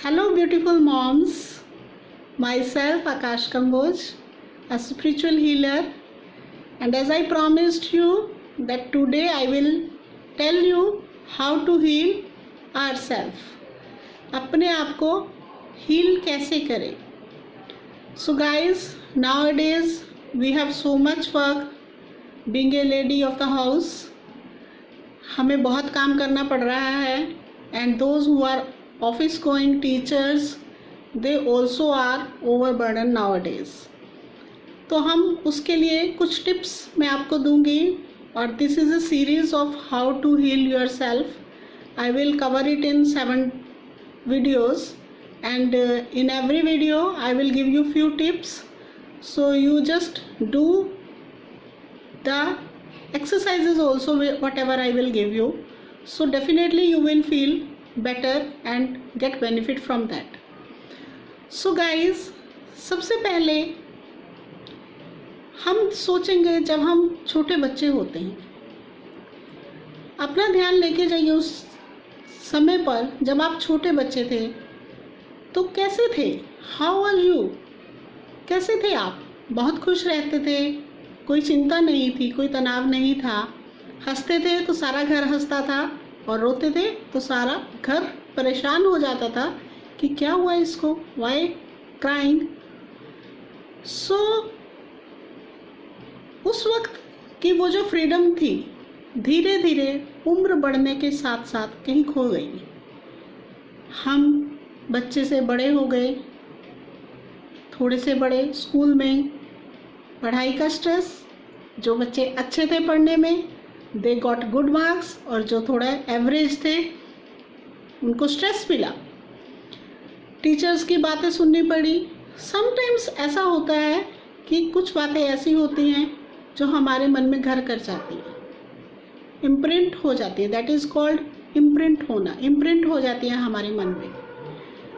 Hello, beautiful moms. Myself, Akash Kamboj, a spiritual healer, and as I promised you that today I will tell you how to heal ourselves. अपने आप को heal कैसे करें? So guys, nowadays we have so much work. Being a lady of the house, हमें बहुत काम करना पड़ रहा है, and those who are office going teachers, they also are overburdened nowadays. तो हम उसके लिए कुछ टिप्स मैं आपको दूंगी और this is a series of how to heal yourself. I will cover it in 7 videos and in every video I will give you few tips, so you just do the exercises also whatever I will give you, so definitely you will feel better and get benefit from that. So guys, सबसे पहले हम सोचेंगे जब हम छोटे बच्चे होते हैं, अपना ध्यान लेके जाइए उस समय पर जब आप छोटे बच्चे थे तो कैसे थे. हाउ आर यू, कैसे थे आप? बहुत खुश रहते थे, कोई चिंता नहीं थी, कोई तनाव नहीं था, हंसते थे तो सारा घर हंसता था और रोते थे तो सारा घर परेशान हो जाता था कि क्या हुआ इसको, वाई क्राइंग. सो उस वक्त की वो जो फ्रीडम थी धीरे धीरे उम्र बढ़ने के साथ साथ कहीं खो गई. हम बच्चे से बड़े हो गए, थोड़े से बड़े, स्कूल में पढ़ाई का स्ट्रेस, जो बच्चे अच्छे थे पढ़ने में दे गॉट गुड मार्क्स, और जो थोड़ा एवरेज थे उनको स्ट्रेस मिला, टीचर्स की बातें सुननी पड़ी. समटाइम्स ऐसा होता है कि कुछ बातें ऐसी होती हैं जो हमारे मन में घर कर जाती हैं, इम्प्रिंट हो जाती है. दैट इज़ कॉल्ड इम्प्रिंट होना. इम्प्रिंट हो जाती है हमारे मन में,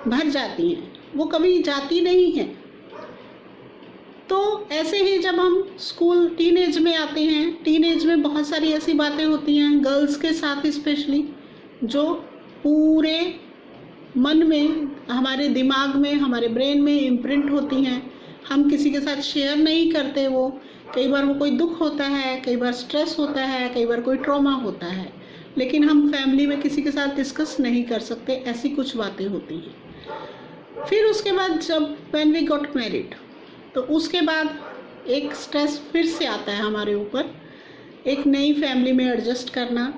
भर जाती हैं, वो कभी जाती नहीं है. तो ऐसे ही जब हम स्कूल टीनेज में आते हैं, टीनेज में बहुत सारी ऐसी बातें होती हैं गर्ल्स के साथ स्पेशली, जो पूरे मन में, हमारे दिमाग में, हमारे ब्रेन में इम्प्रिंट होती हैं. हम किसी के साथ शेयर नहीं करते वो. कई बार वो कोई दुख होता है, कई बार स्ट्रेस होता है, कई बार कोई ट्रॉमा होता है, लेकिन हम फैमिली में किसी के साथ डिस्कस नहीं कर सकते. ऐसी कुछ बातें होती हैं. फिर उसके बाद जब व्हेन वी गॉट मैरिड, तो उसके बाद एक स्ट्रेस फिर से आता है हमारे ऊपर. एक नई फैमिली में एडजस्ट करना,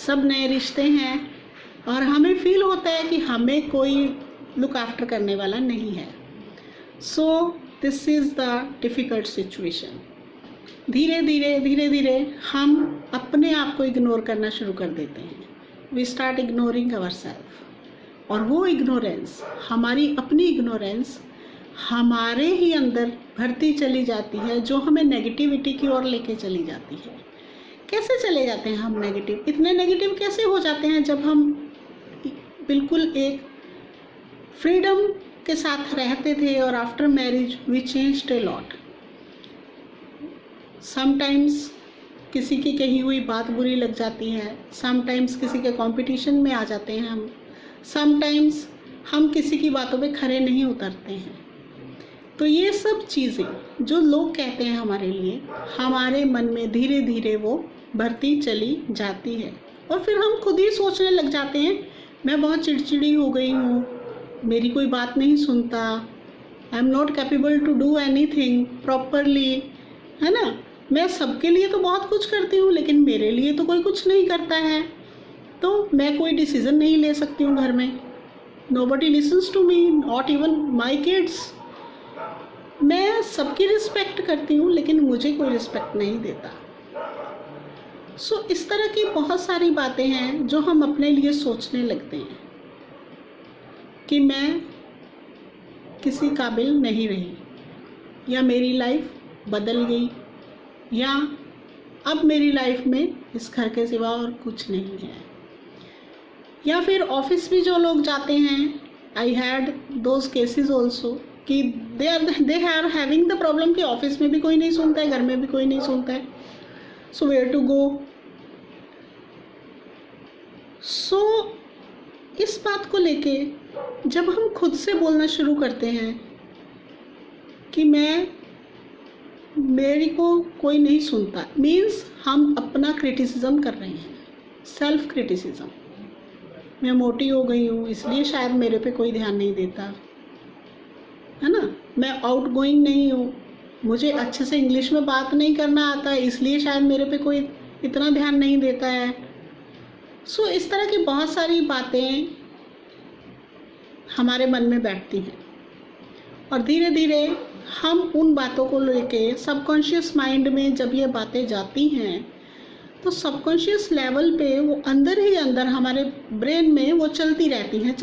सब नए रिश्ते हैं और हमें फील होता है कि हमें कोई लुक आफ्टर करने वाला नहीं है. सो this is the difficult situation. धीरे धीरे हम अपने आप को इग्नोर करना शुरू कर देते हैं. We start ignoring ourself, और वो इग्नोरेंस, हमारी अपनी इग्नोरेंस हमारे ही अंदर भरती चली जाती है, जो हमें नेगेटिविटी की ओर लेके चली जाती है. कैसे चले जाते हैं हम नेगेटिव? इतने नेगेटिव कैसे हो जाते हैं जब हम बिल्कुल एक फ्रीडम के साथ रहते थे और after marriage we changed a lot. Sometimes किसी की कही हुई बात बुरी लग जाती है, समटाइम्स किसी के कंपटीशन में आ जाते हैं हम, समटाइम्स हम किसी की बातों पे खरे नहीं उतरते हैं. तो ये सब चीज़ें जो लोग कहते हैं हमारे लिए, हमारे मन में धीरे धीरे वो भरती चली जाती है. और फिर हम खुद ही सोचने लग जाते हैं, मैं बहुत चिड़चिड़ी हो गई हूँ, मेरी कोई बात नहीं सुनता, I am not capable to do anything properly, है ना. मैं सबके लिए तो बहुत कुछ करती हूँ लेकिन मेरे लिए तो कोई कुछ नहीं करता है. तो मैं कोई डिसीज़न नहीं ले सकती हूँ घर में. Nobody listens to me, not even my kids. मैं सबकी रिस्पेक्ट करती हूँ लेकिन मुझे कोई रिस्पेक्ट नहीं देता. सो इस तरह की बहुत सारी बातें हैं जो हम अपने लिए सोचने लगते हैं कि मैं किसी काबिल नहीं रही, या मेरी लाइफ बदल गई, या अब मेरी लाइफ में इस घर के सिवा और कुछ नहीं है. या फिर ऑफिस भी जो लोग जाते हैं, I had those cases also कि they are having the problem कि ऑफिस में भी कोई नहीं सुनता है, घर में भी कोई नहीं सुनता है. So where to go. सो इस बात को लेके जब हम खुद से बोलना शुरू करते हैं कि मेरी को कोई नहीं सुनता, मीन्स हम अपना क्रिटिसिज्म कर रहे हैं, सेल्फ क्रिटिसिज्म। मैं मोटी हो गई हूँ इसलिए शायद मेरे पे कोई ध्यान नहीं देता, है ना। मैं आउट गोइंग नहीं हूँ, मुझे अच्छे से इंग्लिश में बात नहीं करना आता इसलिए शायद मेरे पे कोई इतना ध्यान नहीं देता है। सो इस तरह की बहुत सारी बातें हमारे मन में बैठती हैं और धीरे धीरे हम उन बातों को लेके सबकॉन्शियस माइंड में जब ये बातें जाती हैं तो सबकॉन्शियस लेवल पे वो अंदर ही अंदर हमारे ब्रेन में वो चलती रहती हैं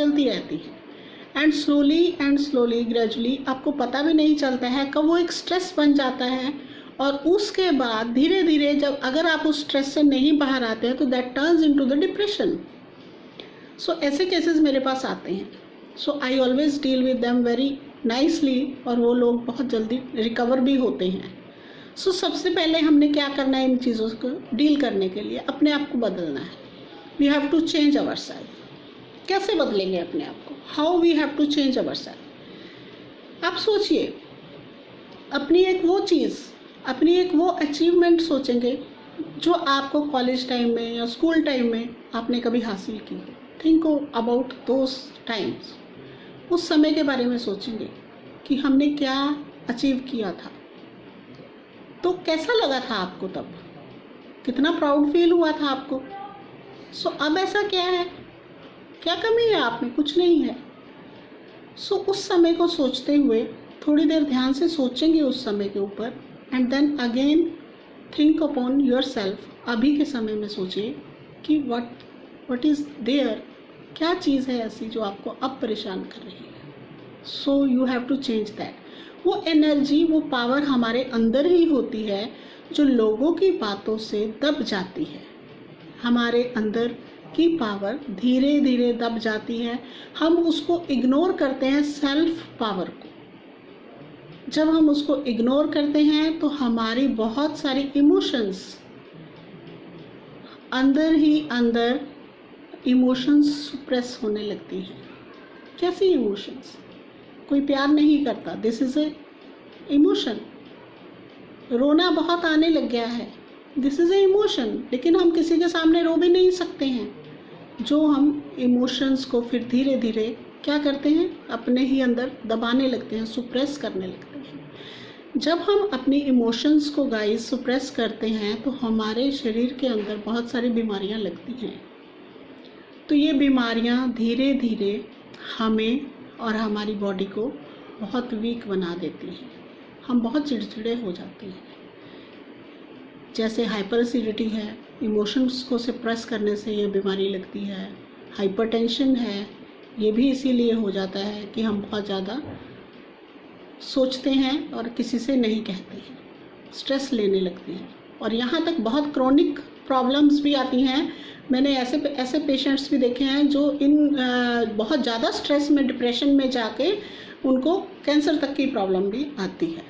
एंड स्लोली ग्रेजुअली आपको पता भी नहीं चलता है कब वो एक स्ट्रेस बन जाता है और उसके बाद धीरे धीरे जब अगर आप उस स्ट्रेस से नहीं बाहर आते हैं तो that turns into the depression. So ऐसे केसेस मेरे पास आते हैं। So I always deal with them very nicely और वो लोग बहुत जल्दी रिकवर भी होते हैं। सो सबसे पहले हमने क्या करना है, इन चीज़ों को डील करने के लिए अपने आप को बदलना है। We have to change ourself. कैसे बदलेंगे अपने आप को? How we have to change ourself. आप सोचिए, अपनी एक वो अचीवमेंट सोचेंगे जो आपको कॉलेज टाइम में या स्कूल टाइम में आपने कभी हासिल की हो। Think about those times. उस समय के बारे में सोचेंगे कि हमने क्या अचीव किया था, तो कैसा लगा था आपको, तब कितना प्राउड फील हुआ था आपको। सो अब ऐसा क्या है, क्या कमी है आप में? कुछ नहीं है। सो उस समय को सोचते हुए थोड़ी देर ध्यान से सोचेंगे उस समय के ऊपर and then again think upon yourself. अभी के समय में सोचिए कि व्हाट इज़ देयर, क्या चीज़ है ऐसी जो आपको अब परेशान कर रही है। So you have to change that. वो एनर्जी, वो पावर हमारे अंदर ही होती है जो लोगों की बातों से दब जाती है। हमारे अंदर की पावर धीरे धीरे दब जाती है, हम उसको इग्नोर करते हैं, सेल्फ पावर को। जब हम उसको इग्नोर करते हैं तो हमारी बहुत सारी इमोशंस अंदर ही अंदर इमोशंस सुप्रेस होने लगती हैं। कैसी इमोशंस? कोई प्यार नहीं करता, दिस इज़ ए इमोशन। रोना बहुत आने लग गया है, दिस इज़ ए इमोशन। लेकिन हम किसी के सामने रो भी नहीं सकते हैं। जो हम इमोशंस को फिर धीरे धीरे क्या करते हैं, अपने ही अंदर दबाने लगते हैं, सुप्रेस करने लगते हैं। जब हम अपनी इमोशंस को गाइस सुप्रेस करते हैं तो हमारे शरीर के अंदर बहुत सारी बीमारियां लगती हैं। तो ये बीमारियां धीरे धीरे हमें और हमारी बॉडी को बहुत वीक बना देती हैं। हम बहुत चिड़चिड़े हो जाते हैं। जैसे हाइपर एसिडिटी है, इमोशंस को सप्रेस करने से ये बीमारी लगती है। हाइपरटेंशन है, ये भी इसीलिए हो जाता है कि हम बहुत ज़्यादा सोचते हैं और किसी से नहीं कहते हैं, स्ट्रेस लेने लगते हैं। और यहाँ तक बहुत क्रोनिक प्रॉब्लम्स भी आती हैं। मैंने ऐसे पेशेंट्स भी देखे हैं जो बहुत ज़्यादा स्ट्रेस में, डिप्रेशन में जाके उनको कैंसर तक की प्रॉब्लम भी आती है।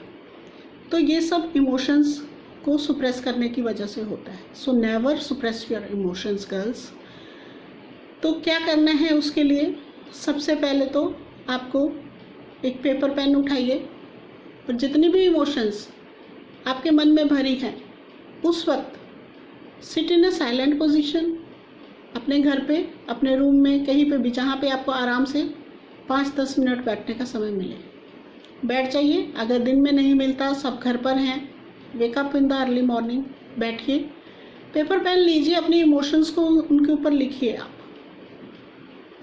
तो ये सब इमोशंस को सुप्रेस करने की वजह से होता है। So never suppress your emotions girls. तो क्या करना है उसके लिए? सबसे पहले तो आपको एक पेपर पेन उठाइए और जितनी भी इमोशंस आपके मन में भरी हैं उस वक्त sit in a silent position, अपने घर पे, अपने रूम में, कहीं पे भी जहाँ पे आपको आराम से 5-10 मिनट बैठने का समय मिले, बैठ जाइए। अगर दिन में नहीं मिलता, सब घर पर हैं, wake up in the early morning, बैठिए, पेपर पेन लीजिए, अपनी इमोशंस को उनके ऊपर लिखिए। आप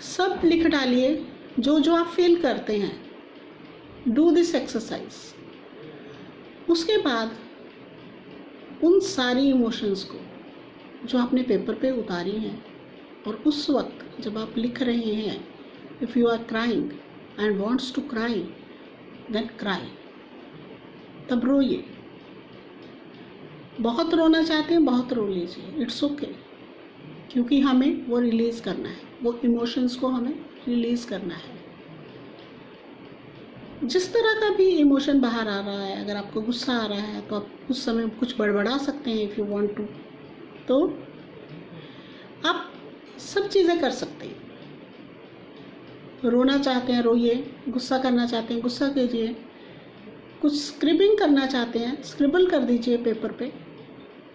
सब लिख डालिए जो जो आप फील करते हैं। Do this exercise. उसके बाद उन सारी इमोशंस को जो आपने पेपर पे उतारी हैं और उस वक्त जब आप लिख रहे हैं, if you are crying and wants to cry then cry, तब रोइए। बहुत रोना चाहते हैं, बहुत रो लीजिए, इट्स ओके। क्योंकि हमें वो रिलीज़ करना है, वो इमोशंस को हमें रिलीज़ करना है। जिस तरह का भी इमोशन बाहर आ रहा है, अगर आपको गुस्सा आ रहा है तो आप उस समय कुछ बड़बड़ा सकते हैं इफ़ यू वांट टू। तो आप सब चीज़ें कर सकते हैं। रोना चाहते हैं रोइए, गुस्सा करना चाहते हैं गुस्सा कीजिए, कुछ स्क्रिबिंग करना चाहते हैं स्क्रिबल कर दीजिए पेपर पे,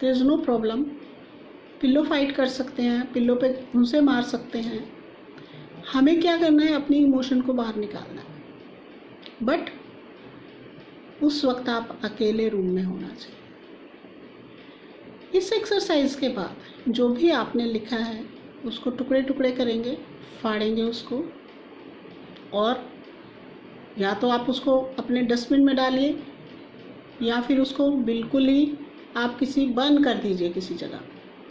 there is no problem. Pillow fight कर सकते हैं, पिल्लो पे घूंसे मार सकते हैं। हमें क्या करना है, अपनी इमोशन को बाहर निकालना है, बट उस वक्त आप अकेले रूम में होना चाहिए। इस एक्सरसाइज के बाद जो भी आपने लिखा है उसको टुकड़े टुकड़े करेंगे, फाड़ेंगे उसको, और या तो आप उसको अपने डस्टबिन में डालिए या फिर उसको बिल्कुल ही आप किसी बर्न कर दीजिए, किसी जगह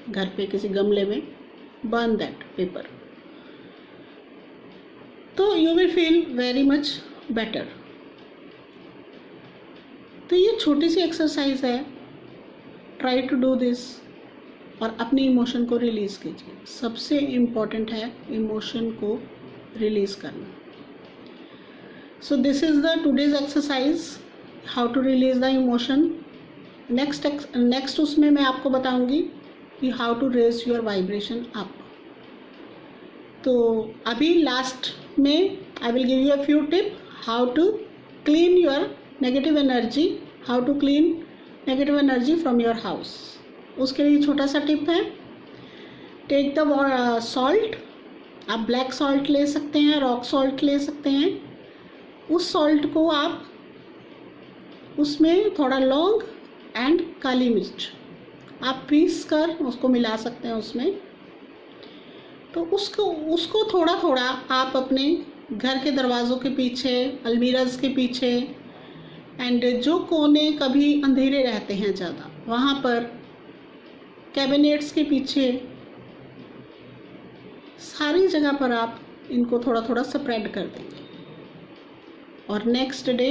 घर पे किसी गमले में बर्न दैट पेपर, तो you will feel very much better. तो ये छोटी सी एक्सरसाइज है, ट्राई टू डू दिस और अपनी इमोशन को रिलीज़ कीजिए। सबसे इम्पॉर्टेंट है इमोशन को रिलीज़ करना। So this is the today's exercise, how to release the emotion. Next उसमें मैं आपको बताऊंगी कि how to raise your vibration up. तो अभी लास्ट में I will give you a few tip how to clean your negative energy, how to clean negative energy from your house. उसके लिए छोटा सा टिप है, टेक द सॉल्ट, आप black salt ले सकते हैं, रॉक सॉल्ट ले सकते हैं। उस सॉल्ट को आप उसमें थोड़ा लौंग एंड काली मिर्च आप पीस कर उसको मिला सकते हैं उसमें। तो उसको थोड़ा थोड़ा आप अपने घर के दरवाज़ों के पीछे, अलमीराज के पीछे एंड जो कोने कभी अंधेरे रहते हैं ज़्यादा, वहाँ पर कैबिनेट्स के पीछे, सारी जगह पर आप इनको थोड़ा थोड़ा स्प्रेड कर देंगे। और नेक्स्ट डे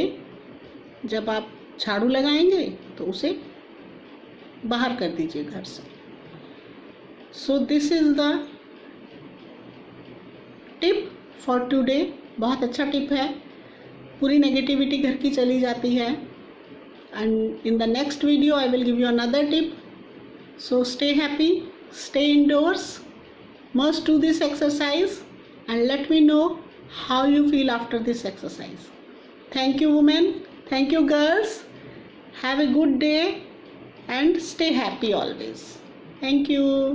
जब आप झाड़ू लगाएंगे तो उसे बाहर कर दीजिए घर से। सो this is the tip for today. बहुत अच्छा टिप है, पूरी नेगेटिविटी घर की चली जाती है। And in the next video I will give you another tip. So stay happy, stay indoors, must do this exercise and let me know how you feel after this exercise. Thank you women, thank you girls, have a good day and stay happy always. Thank you.